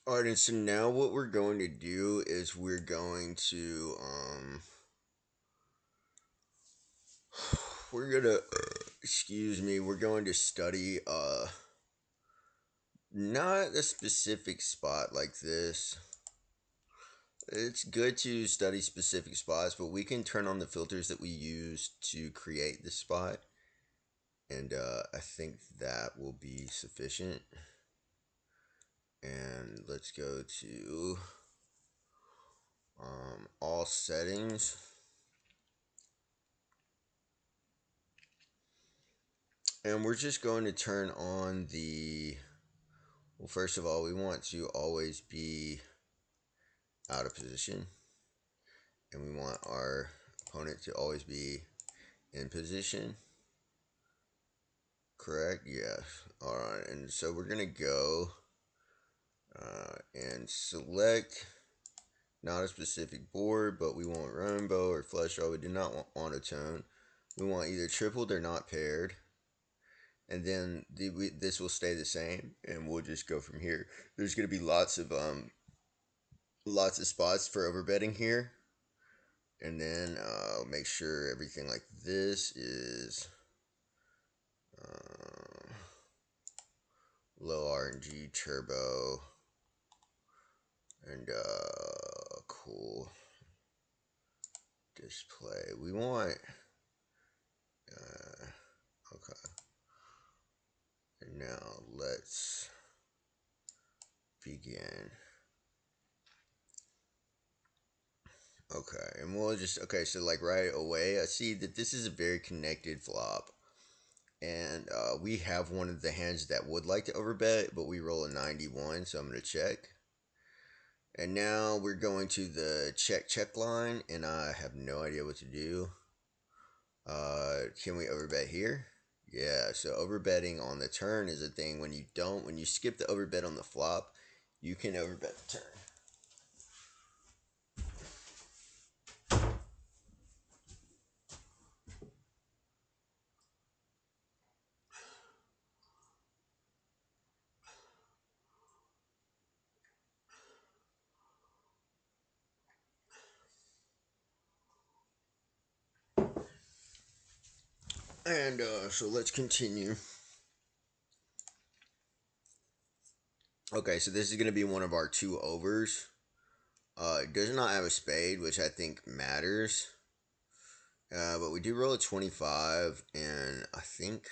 Alright, and so now what we're going to do is we're gonna excuse me, we're going to study not a specific spot like this. It's good to study specific spots, but we can turn on the filters that we use to create the spot, and I think that will be sufficient. And let's go to all settings. And we're just going to turn on well, first of all, we want to always be out of position. And we want our opponent to always be in position. Correct? Yes. Alright, and so we're going to go and select not a specific board, but we want rainbow or flush draw. We do not want monotone. We want either tripled or not paired. And then this will stay the same, and we'll just go from here. There's going to be lots of spots for overbetting here, and then make sure everything like this is low RNG turbo and cool display. We want okay. And now let's begin. Okay, and we'll just so like right away, I see that this is a very connected flop. And we have one of the hands that would like to overbet, but we roll a 91, so I'm going to check. And now we're going to the check line, and I have no idea what to do. Can we overbet here? Yeah, so overbetting on the turn is a thing. When you skip the overbet on the flop, you can overbet the turn. And so let's continue. Okay, so this is going to be one of our two overs. It does not have a spade, which I think matters. But we do roll a 25, and I think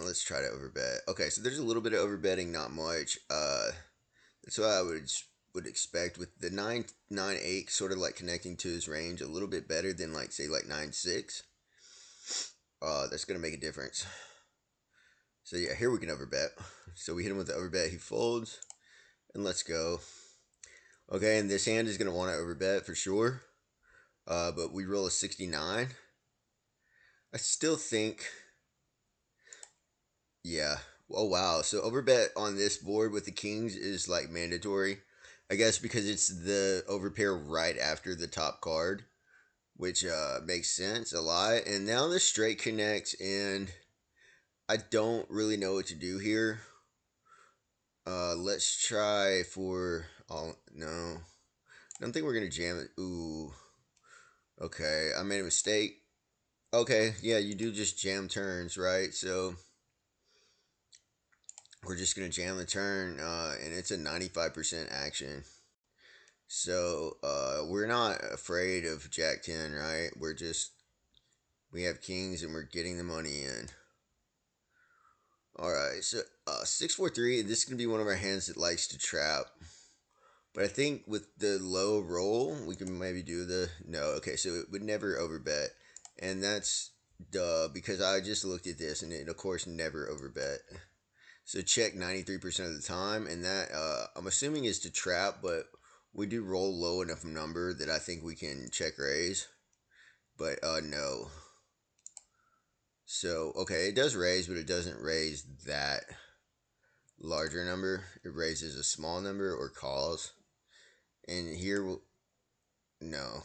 let's try to overbet. Okay, so there's a little bit of overbetting, not much. That's what I would expect with the 9-8 sort of like connecting to his range a little bit better than like say like 9-6. That's gonna make a difference. So yeah, here we can overbet. So we hit him with the overbet. He folds, and let's go. Okay, and this hand is gonna want to overbet for sure. But we roll a 69. I still think, yeah. Oh wow. So overbet on this board with the kings is like mandatory. I guess because it's the overpair right after the top card, which makes sense a lot. And now the straight connects, and I don't really know what to do here. Let's try for no. I don't think we're gonna jam it. Ooh. Okay, I made a mistake. Okay, yeah, you do just jam turns, right? So we're just gonna jam the turn, and it's a 95% action. So we're not afraid of Jack 10, right? We have kings and we're getting the money in. All right, so 6-4-3. This is gonna be one of our hands that likes to trap. But I think with the low roll, we can maybe do the no. Okay, so it would never overbet, and that's duh because I just looked at this and it of course never overbet. So check 93% of the time, and that I'm assuming is to trap, but we do roll low enough number that I think we can check raise. But no. So okay, it does raise, but it doesn't raise that larger number. It raises a small number or calls. And here we'll no.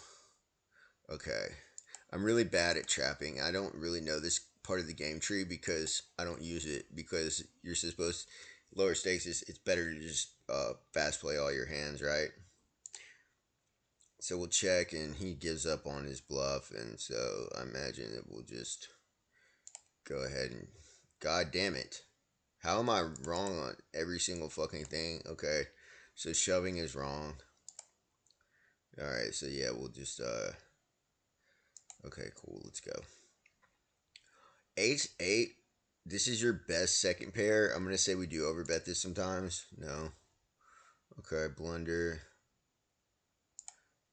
Okay. I'm really bad at trapping. I don't really know this part of the game tree because I don't use it because you're supposed lower stakes, it's better to just fast play all your hands, right? So we'll check, and he gives up on his bluff, and so I imagine that we'll just go ahead and. God damn it. How am I wrong on every single fucking thing? Okay, so shoving is wrong. Alright, so yeah, we'll just, okay, cool, let's go. Ace 8. This is your best second pair. I'm going to say we do overbet this sometimes. No. Okay, blunder.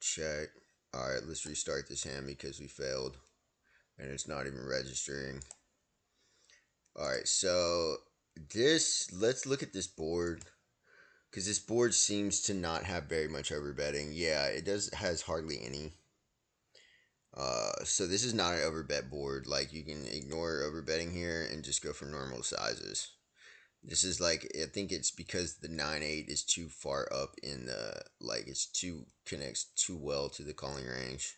Check. Alright, let's restart this hand because we failed. And it's not even registering. Alright, so let's look at this board. Because this board seems to not have very much overbetting. Yeah, it has hardly any. So this is not an overbet board. Like, you can ignore overbetting here and just go for normal sizes. This is like, I think it's because the 9-8 is too far up in the, like, it's too, connects too well to the calling range.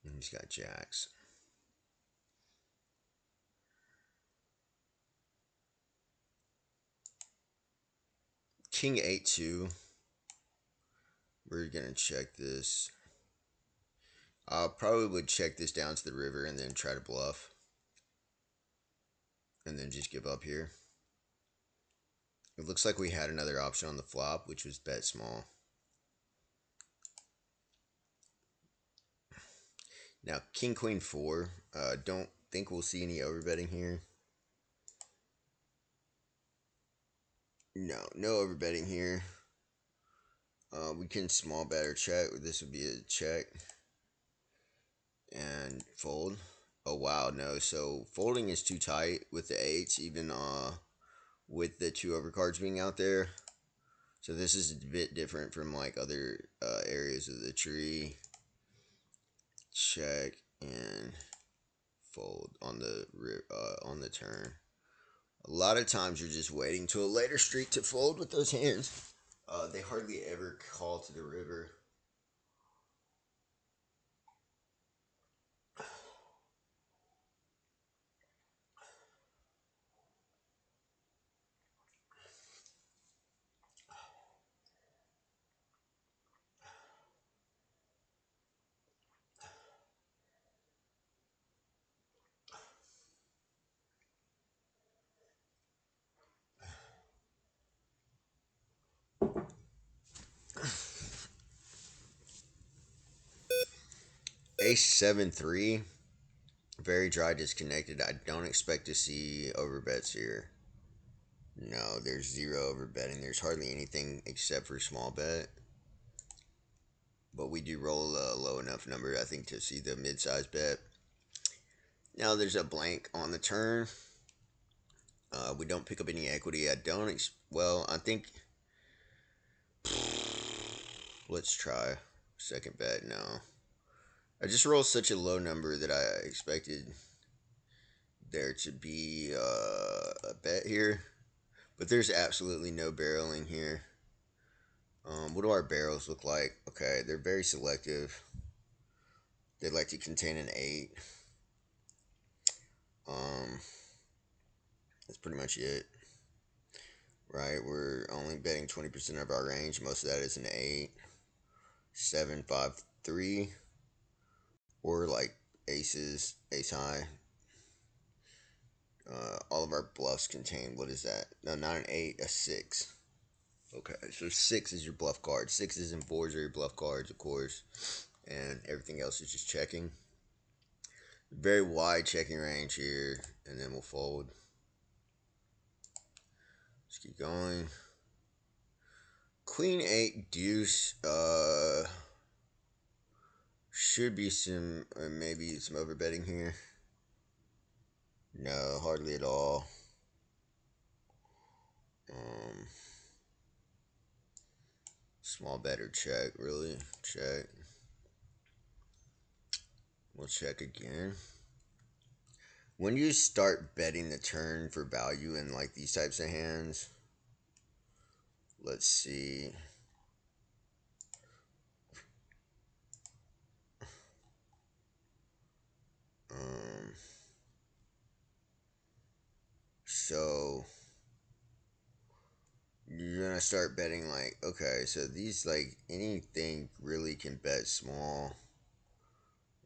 And he's got jacks. King 8-2. We're gonna check this. I'll probably check this down to the river and then try to bluff. And then just give up here. It looks like we had another option on the flop, which was bet small. Now, King Queen 4. Don't think we'll see any overbetting here. No overbetting here. We can small bet or check. This would be a check. And fold. Oh wow, no. So folding is too tight with the 8s, even with the 2 overcards being out there. So this is a bit different from like other areas of the tree. Check and fold on the turn. A lot of times you're just waiting till a later street to fold with those hands. They hardly ever call to the river. Ace 7-3. Very dry disconnected. I don't expect to see overbets here. No, there's zero overbetting. There's hardly anything except for small bet. But we do roll a low enough number, I think, to see the mid-size bet. Now there's a blank on the turn. We don't pick up any equity. Well, I think. Let's try second bet. No, I just rolled such a low number that I expected there to be a bet here, but there's absolutely no barreling here. What do our barrels look like? Okay, they're very selective. They like to contain an 8. Um, that's pretty much it. Right, we're only betting 20% of our range. Most of that is an 8, 7, 5, 3, or like aces, ace high. All of our bluffs contain, what is that? No, not an 8, a 6. Okay, so 6 is your bluff card. 6s and 4s are your bluff cards, of course. And everything else is just checking. Very wide checking range here. And then we'll fold. Let's keep going. Queen 8 deuce. Should be some, maybe some overbetting here. No, hardly at all. Small bet or check, really. Check. We'll check again. When you start betting the turn for value in like these types of hands, let's see. So you're gonna start betting like, okay, so these like anything really can bet small,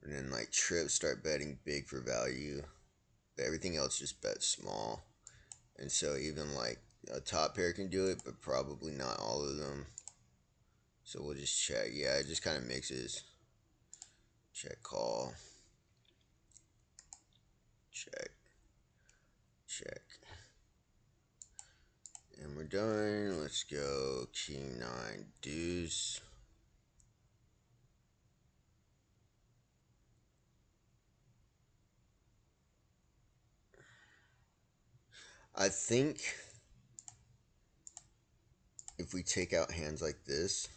and then like trips start betting big for value. But everything else just bets small, and so even like a top pair can do it, but probably not all of them. So we'll just check. Yeah, it just kind of mixes. Check call. Check. Check. And we're done. Let's go king 9 deuce. I think if we take out hands like this,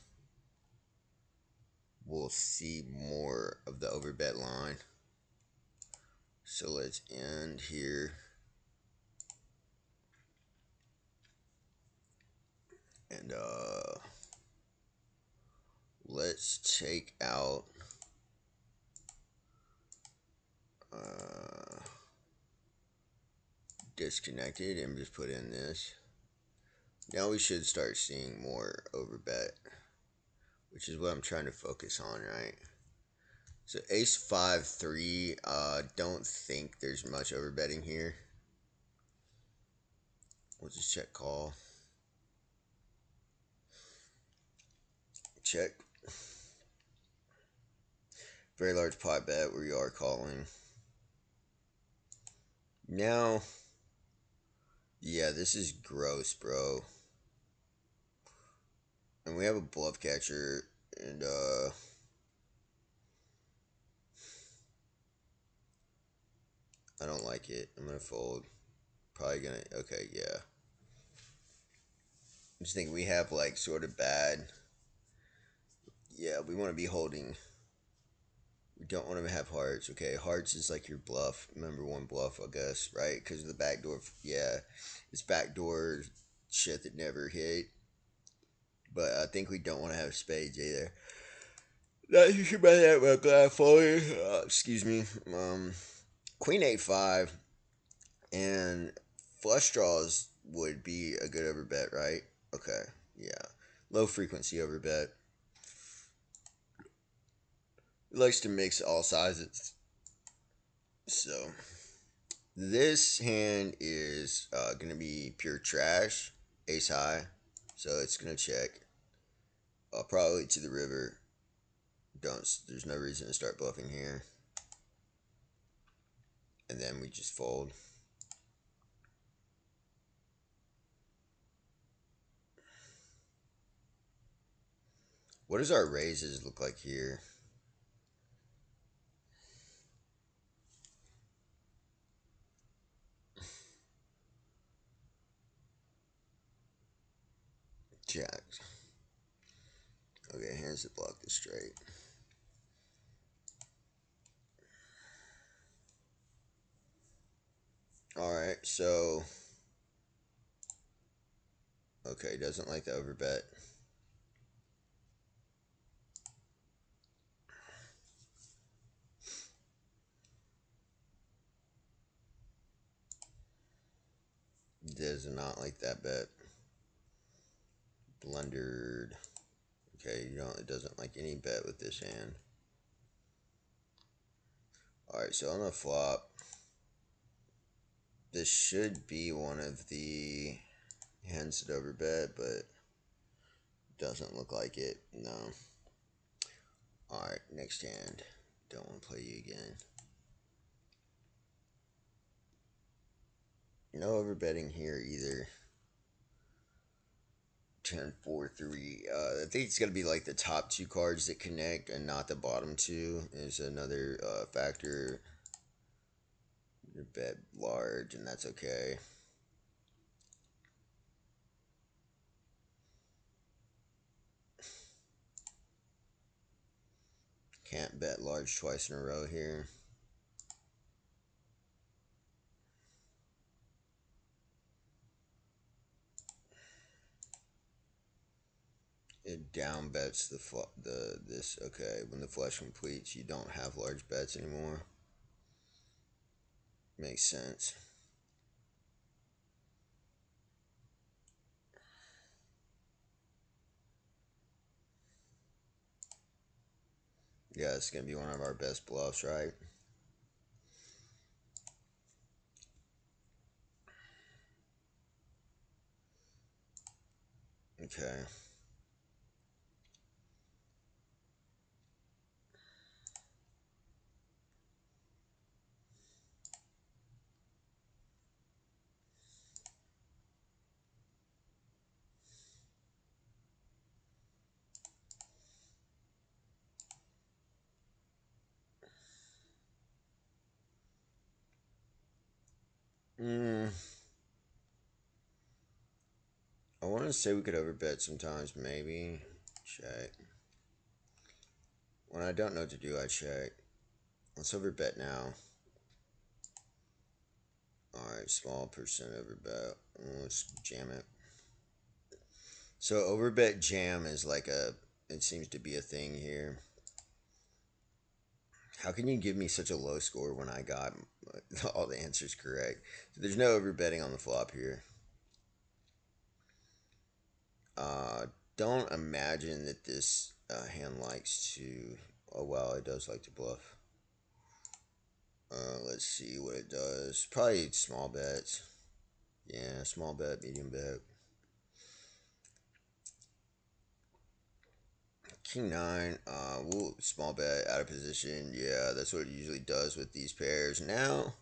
we'll see more of the overbet line. So let's end here. And let's take out disconnected and just put in this. Now we should start seeing more overbet, which is what I'm trying to focus on, right? So ace 5-3, don't think there's much overbetting here. We'll just check call. Check. Very large pot bet where you are calling. Now, yeah, this is gross, bro. And we have a bluff catcher, and I don't like it. I'm gonna fold. Probably gonna. Okay, yeah. I just think we have like sort of bad. Yeah, we want to be holding. We don't want to have hearts. Okay, hearts is like your bluff, number one bluff, I guess, right? Because of the backdoor. Yeah, it's backdoor shit that never hit. But I think we don't want to have spades either. That you should buy that with glass folio. Excuse me. Queen 8-5 and flush draws would be a good overbet, right? Okay, yeah. Low frequency overbet. It likes to mix all sizes. So this hand is gonna be pure trash. Ace high. So it's gonna check. Probably to the river. Don't. There's no reason to start bluffing here. And then we just fold. What does our raises look like here? Jack. Okay, hands that block the straight. Alright, so. Okay, doesn't like the overbet. Does not like that bet. Blundered. Okay, it doesn't like any bet with this hand. Alright, so on the flop, this should be one of the hands that overbet, but doesn't look like it. No. Alright, next hand. Don't want to play you again. No overbetting here either. 10-4-3. I think it's going to be like the top two cards that connect and not the bottom two is another factor. You bet large, and that's okay. Can't bet large twice in a row here. It down bets this. Okay, when the flush completes, you don't have large bets anymore. Makes sense. Yeah, it's gonna be one of our best bluffs, right? Okay. Mm, I want to say we could overbet sometimes, maybe. Check. When I don't know what to do, I check. Let's overbet now. Alright, small percent overbet. Let's jam it. So overbet jam is like a, it seems to be a thing here. How can you give me such a low score when I got all the answers correct? So there's no overbetting on the flop here. Uh, don't imagine that this hand likes to. Oh wow, it does like to bluff. Let's see what it does. Probably small bets. Yeah, small bet, medium bet. King nine. We'll small bet out of position. Yeah, that's what it usually does with these pairs. Now,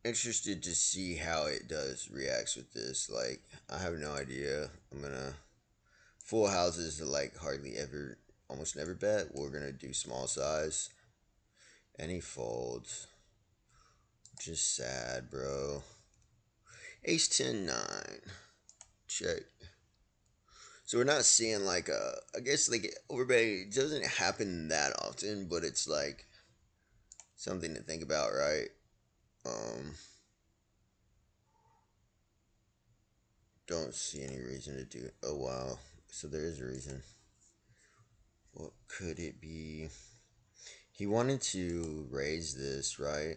interested to see how it does reacts with this. Like, I have no idea. I'm gonna full houses to like hardly ever, almost never bet. We're gonna do small size. And he folds. Just sad, bro. Ace 10 9. Check. So we're not seeing like a. I guess like overbet doesn't happen that often, but it's like something to think about, right? Um, don't see any reason to do it. Oh wow. So there is a reason. What could it be? He wanted to raise this, right?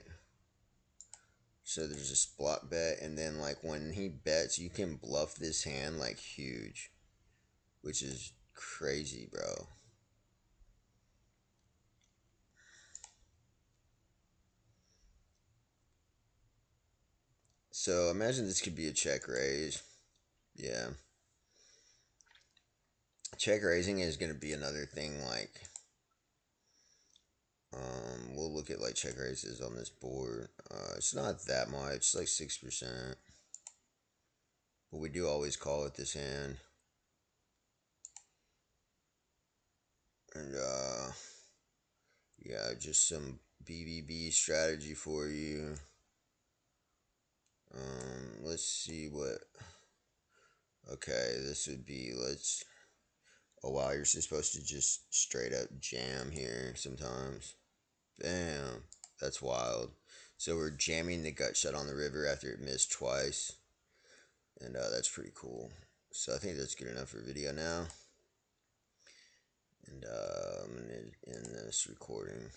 So there's a spot bet, and then like when he bets, you can bluff this hand like huge, which is crazy, bro. So imagine this could be a check raise. Yeah. Check raising is going to be another thing like we'll look at like check raises on this board. It's not that much, it's like 6%. But we do always call it this hand. And yeah, just some BvB strategy for you. Let's see what. Okay, this would be let's. Oh wow, you're supposed to just straight up jam here sometimes. Bam, that's wild. So we're jamming the gut shot on the river after it missed twice, and that's pretty cool. So I think that's good enough for video now, and I'm gonna end this recording.